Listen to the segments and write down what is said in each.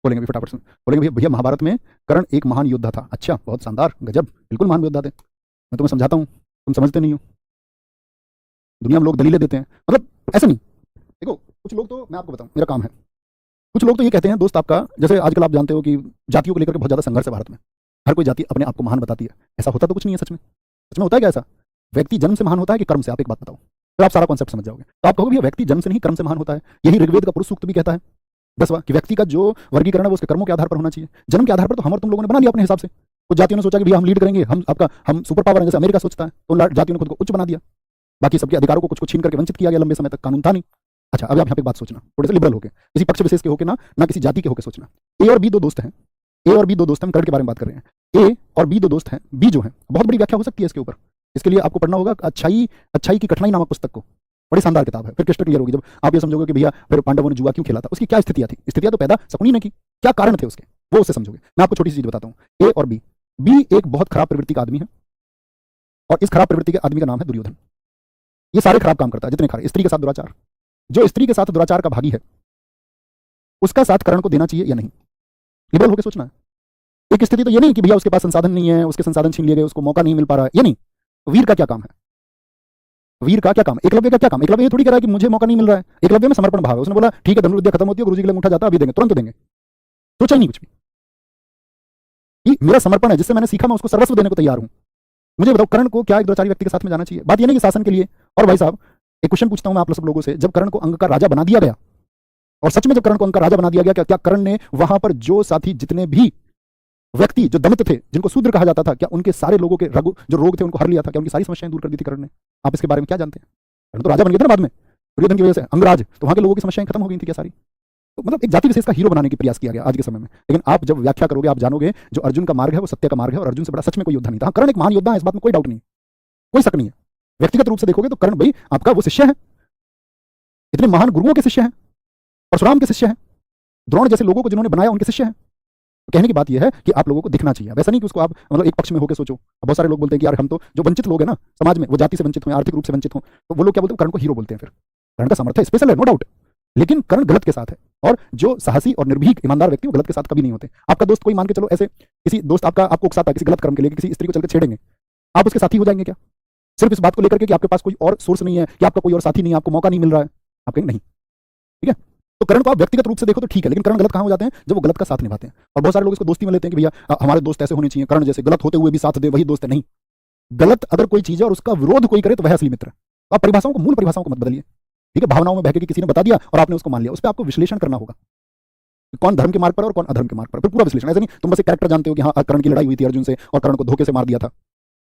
बोलेंगे भी फटाफट से, बोलेंगे भैया भैया महाभारत में कर्ण एक महान योद्धा था। अच्छा, बहुत शानदार, गजब, बिल्कुल महान योद्धा थे। मैं तुम्हें समझाता हूँ, तुम समझते नहीं हो। दुनिया में लोग दलीलें देते हैं, मतलब ऐसे नहीं। देखो कुछ लोग, तो मैं आपको बताऊं, मेरा काम है, कुछ लोग तो ये कहते हैं दोस्त आपका, जैसे आजकल आप जानते हो कि जातियों को लेकर के बहुत ज़्यादा संघर्ष है भारत में। हर कोई जाति अपने आप को महान बताती है। ऐसा होता तो कुछ नहीं है सच में। सच में होता है क्या ऐसा? व्यक्ति जन्म से महान होता है कि कर्म से? आप एक बात बताओ, फिर आप सारा कॉन्सेप्ट समझ जाओगे। तो आप कहोगे भैया व्यक्ति जन्म से नहीं कर्म से महान होता है। यही ऋग्वेद का पुरुष सूक्त भी कहता है 10वां, कि व्यक्ति का जो वर्गीकरण है वो उसके कर्मों के आधार पर होना चाहिए। जन्म के आधार पर तो हम और तुम लोगों ने बना लिया अपने हिसाब से। कुछ जातियों ने सोचा कि भैया हम लीड करेंगे, हम सुपर पावर है, जैसे अमेरिका सोचता है, तो जातियों ने खुद को उच्च बना दिया। बाकी सबके अधिकारों को कुछ छीन करके वंचित किया गया, लंबे समय तक कानून था नहीं। अच्छा, अब आप यहाँ पे बात सोचना, थोड़े से लिबरल होकर, किसी पक्ष विशेष के होकर ना किसी जाति के होकर सोचना। ए और बी दो दोस्त हैं, ए और बी दो दोस्त हैं, हम कर्ण के बारे में बात कर रहे हैं। ए और बी दो दोस्त हैं, बी जो है बहुत बड़ी व्याख्या हो सकती है इसके ऊपर। इसके लिए आपको पढ़ना होगा अच्छाई की कठिनाई नामक पुस्तक को। बड़ी शानदार किताब है, फिर क्रिस्टल क्लियर होगी जब आप ये समझोगे कि भैया फिर पांडवों ने जुआ क्यों खेला था, उसकी क्या स्थितियां थी। स्थितियां तो पैदा शकुनी ने की, क्या कारण थे उसके, वो उससे समझोगे। मैं आपको छोटी सी चीज बताता हूँ, ए और बी। बी एक बहुत खराब प्रवृत्ति का आदमी है, और इस खराब प्रवृत्ति के आदमी का नाम है दुर्योधन। ये सारे खराब काम करता है जितने खराब, स्त्री के साथ दुराचार। जो स्त्री के साथ दुराचार का भागी है, उसका साथ कर्ण को देना चाहिए या नहीं? लिबरल होकर सोचना है। एक स्थिति तो ये नहीं कि भैया उसके पास संसाधन नहीं है, उसके संसाधन छीन लिए गए, उसको मौका नहीं मिल पा रहा है, ये नहीं। वीर का क्या काम है? वीर का क्या काम? एकलव्य का क्या काम? एकलव्य ये थोड़ी कह रहा है कि मुझे मौका नहीं मिल रहा है। एकलव्य में समर्पण भाव है। उसने बोला ठीक है, धनुर्विद्या खत्म होती है, गुरुजी के लिए उठा जाता है, अभी देंगे, तुरंत देंगे। सोचा ही नहीं कुछ भी, ये मेरा समर्पण है, जिससे मैंने सीखा, मैं उसको सर्वस्व देने को तैयार हूं। मुझे बताओ कर्ण को क्या एक दुराचारी व्यक्ति के साथ में जाना चाहिए? बात ये नहीं कि शासन के लिए। और भाई साहब, एक क्वेश्चन पूछता हूं मैं आप सब लोगों से, जब कर्ण को अंग का राजा बना दिया गया, और सच में जब कर्ण को अंग का राजा बना दिया गया, क्या कर्ण ने वहां पर जो साथी जितने भी व्यक्ति जो दलित थे, जिनको शूद्र कहा जाता था, क्या उनके सारे लोगों के जो रोग थे उनको हर लिया था? क्या उनकी सारी समस्याएं दूर कर दी थी कर्ण ने? आप इसके बारे में क्या जानते हैं? कर्ण तो राजा बन गया था ना बाद में, दुर्योधन की वजह से, अंगराज, तो वहां के लोगों की समस्याएं खत्म हो गई थी क्या सारी? तो मतलब एक जाति विशेष का हीरो बनाने की प्रयास किया गया आज के समय में। लेकिन आप जब व्याख्या करोगे, आप जानोगे जो अर्जुन का मार्ग है वो सत्य का मार्ग है, और अर्जुन से बड़ा सच में कोई योद्धा नहीं था। कर्ण एक महान योद्धा है, इस बात में कोई डाउट नहीं, कोई शक नहीं है। व्यक्तिगत रूप से देखोगे तो कर्ण भाई आपका वो शिष्य है, इतने महान गुरुओं के शिष्य हैं, परशुराम के शिष्य हैं, द्रोण जैसे लोगों को जिन्होंने बनाया उनके शिष्य हैं। कहने की बात यह है कि आप लोगों को दिखना चाहिए, वैसा नहीं कि उसको आप मतलब एक पक्ष में होकर सोचो। बहुत सारे लोग बोलते हैं कि यार हम तो जो वंचित लोग हैं ना समाज में, वो जाति से वंचित हो, आर्थिक रूप से वंचित हो, तो वो लोग क्या बोलते हैं? कर्ण को हीरो बोलते हैं। फिर कर्ण का सामर्थ्य स्पेशल है, नो डाउट, लेकिन कर्ण गलत के साथ है, और जो साहसी और निर्भीक ईमानदार व्यक्ति वो गलत के साथ कभी नहीं होते। आपका दोस्त कोई मान के चलो, ऐसे किसी दोस्त आपको उकसाता है किसी गलत कर्म के लिए, किसी स्त्री को चलकर छेड़ेंगे, आप उसके साथी हो जाएंगे क्या? सिर्फ इस बात को लेकर के कि आपके पास कोई और सोर्स नहीं है, कि आपका कोई और साथी नहीं है, आपको मौका नहीं मिल रहा है, आप कहेंगे नहीं। ठीक है, तो कर्ण को आप व्यक्तिगत रूप से देखो तो ठीक है, लेकिन कर्ण गलत कहां हो जाते हैं? जब वो गलत का साथ निभाते हैं। और बहुत सारे लोग इसको दोस्ती में लेते हैं कि भैया हमारे दोस्त ऐसे होने चाहिए, कर्ण जैसे गलत होते हुए भी साथ दे, वही दोस्त है। नहीं, गलत अगर कोई चीज है और उसका विरोध कोई करे तो वह असली मित्र है। आप परिभाषाओं को, मूल परिभाषाओं को मत बदलिए। ठीक है, भावनाओं में बहके कि किसी ने बता दिया और आपने उसको मान लिया, उस पर आपको विश्लेषण करना होगा, कौन धर्म के मार्ग पर और कौन अधर्म के मार्ग पर, फिर पूरा विश्लेषण। ऐसा नहीं तुम बस एक कैरेक्टर जानते हो कि हाँ कर्ण की लड़ाई हुई थी अर्जुन से और कर्ण को धोखे से मार दिया था,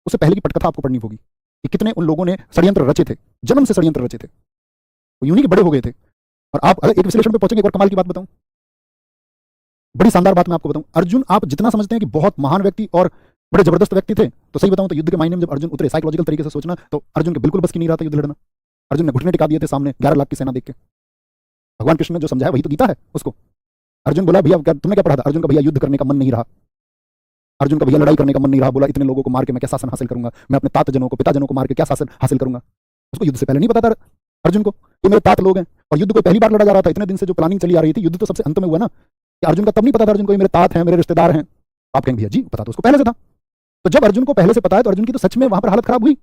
उससे पहले की पटकथा आपको पढ़नी होगी कि कितने उन लोगों ने षड्यंत्र रचे थे, जन्म से षड्यंत्र रचे थे, यूं के बड़े हो गए थे। और आप अगर एक विश्लेषण पे पहुंचेंगे, एक और कमाल की बात बताऊं, बड़ी शानदार बात मैं आपको बताऊं, अर्जुन आप जितना समझते हैं कि बहुत महान व्यक्ति और बड़े जबरदस्त व्यक्ति थे, तो सही बताऊं तो युद्ध के मायने में जब अर्जुन उतरे, साइकोलॉजिकल तरीके से सोचना, तो अर्जुन के बिल्कुल बस की नहीं रहा था युद्ध लड़ना। अर्जुन ने घुटने टिका दिए थे सामने 11 लाख की सेना देख के। भगवान कृष्ण ने जो समझाया वही तो गीता है उसको। अर्जुन बोला भैया तुमने क्या पढ़ा था? अर्जुन का भैया युद्ध करने का मन नहीं रहा, अर्जुन का भैया लड़ाई करने का मन नहीं रहा। बोला इतने लोगों को मार के मैं क्या शासन हासिल करूंगा, मैं अपने तातजनों को, पिताजनों को मार के क्या शासन हासिल करूंगा। उसको युद्ध से पहले नहीं पता था अर्जुन को कि मेरे तात लोग हैं, और युद्ध को पहली बार लड़ा जा रहा था। इतने दिन से जो प्लानिंग चली आ रही थी, युद्ध तो सबसे अंत में हुआ ना, कि अर्जुन का तब नहीं पता था अर्जुन को मेरे तात हैं, मेरे रिश्तेदार हैं। आप कहेंगे भैया जी पता तो उसको पहले से था। तो जब अर्जुन को पहले से पता है तो अर्जुन की तो सच में वहां पर हालत खराब हुई।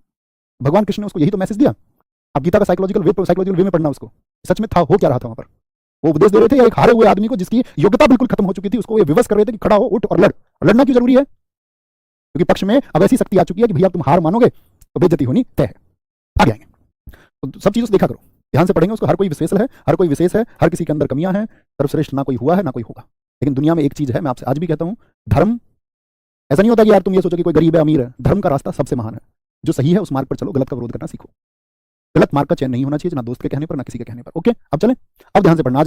भगवान कृष्ण ने उसको यही तो मैसेज दिया। आप गीता का साइकोलॉजिकल वे में पढ़ना उसको, सच में था, हो क्या रहा था वहां पर। वो उपदेश दे रहे थे या एक हारे हुए आदमी को जिसकी योग्यता बिल्कुल खत्म हो चुकी थी, उसको ये विवश कर रहे थे कि खड़ा हो, उठ और लड़। लड़ना क्यों जरूरी है? क्योंकि पक्ष में अब ऐसी शक्ति आ चुकी है कि भैया तुम हार मानोगे तो बेइज्जती होनी तय है। आगे आएंगे तो सब चीजों से देखा करो, ध्यान से पढ़ेंगे उसको। हर कोई विशेष है, हर कोई विशेष है, हर किसी के अंदर कमियां हैं, सर्वश्रेष्ठ ना कोई हुआ है ना कोई होगा। लेकिन दुनिया में एक चीज है, मैं आपसे आज भी कहता हूं, धर्म ऐसा नहीं होता कि यार तुम ये सोचो कि कोई गरीब है अमीर है। धर्म का रास्ता सबसे महान है, जो सही है उस मार्ग पर चलो, गलत का विरोध करना सीखो। गलत मार्ग का चयन नहीं होना चाहिए, ना दोस्त के कहने पर ना किसी के कहने पर। ओके, अब चलें, अब ध्यान से पढ़ना।